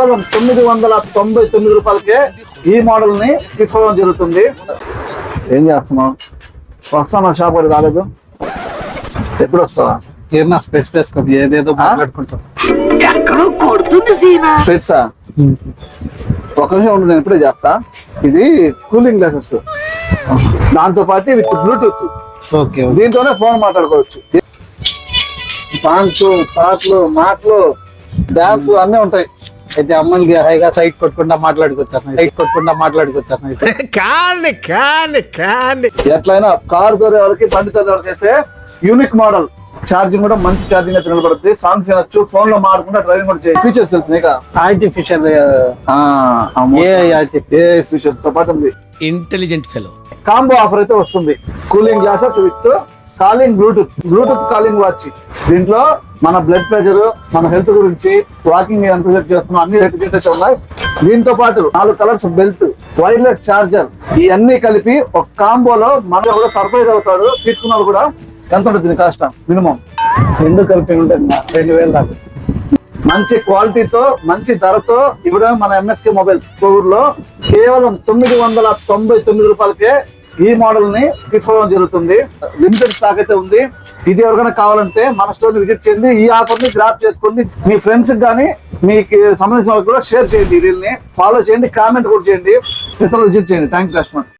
కేవలం 999 రూపాయలకే ఈ మోడల్ ని తీసుకోవడం జరుగుతుంది. ఏం చేస్తున్నావు? వస్తాను షాప్ అది రాలేదు. ఎప్పుడు వస్తావా? ఏమన్నా స్పెట్స్ కొద్ది ఏదేదో మాట్లాడుకుంటాం. స్పెట్సా? ఒక నిమిషం ఉండు, నేను ఇప్పుడే చేస్తా. ఇది కూలింగ్ గ్లాసెస్, దాంతో పాటు విత్ బ్లూటూత్. ఓకే, దీంతోనే ఫోన్ మాట్లాడుకోవచ్చు. సాంగ్స్, పాటలు, మాటలు, డాన్స్ అన్నీ ఉంటాయి. అయితే అమ్మకి హైగా సైట్ కొట్టుకుంటా మాట్లాడుకొచ్చాను. ఎట్లయినా కారు తోరే వాళ్ళకి, బండి తోరే వాళ్ళకి అయితే యూనిక్ మోడల్. ఛార్జింగ్ కూడా మంచి ఛార్జింగ్ అయితే నిలబడుతుంది. సాంగ్స్ వినొచ్చు, ఫోన్ లో మాట్లాడుకుంటే డ్రైవింగ్ కూడా చేయొచ్చు. ఫీచర్స్ తెలుసు నీకు? ఆర్టిఫిషియల్ ఫీచర్స్ తో పాటు ఉంది. ఇంటెలిజెంట్ ఫెలో కాంబో ఆఫర్ అయితే వస్తుంది. Cooling glasses with calling Bluetooth calling watch. దీంట్లో మన బ్లడ్ ప్రెషర్, మన హెల్త్ గురించి, వాకింగ్ ఎంత చేస్తున్నాం అన్ని సర్టిఫికేట్స్ ఉన్నాయి. దీంతో పాటు 4 కలర్స్ బెల్ట్, వైర్లెస్ చార్జర్, ఇవన్నీ కలిపి ఒక కాంబోలో మన కూడా సర్ప్రైజ్ అవుతాడు. తీసుకున్నాడు కూడా. ఎంత ఉంటుంది కాస్ట్? మినిమం ఎందుకు కలిపి ఉంటుంది 2000 దాకా. మంచి క్వాలిటీతో, మంచి ధరతో ఇప్పుడు మన ఎంఎస్కే మొబైల్స్ కోవూరులో కేవలం 999 రూపాయలకే ఈ మోడల్ ని తీసుకోవడం జరుగుతుంది. లిమిటెడ్ స్టాక్ అయితే ఉంది. ఇది ఎవరికైనా కావాలంటే మన స్టోర్ ని విజిట్ చేయండి. ఈ ఆఫర్ ని గ్రాప్ చేసుకోండి. మీ ఫ్రెండ్స్ కానీ మీకు సంబంధించిన వాళ్ళకి కూడా షేర్ చేయండి. వీళ్ళని ఫాలో చేయండి, కామెంట్ కూడా చేయండి, విజిట్ చేయండి. Thank you customer.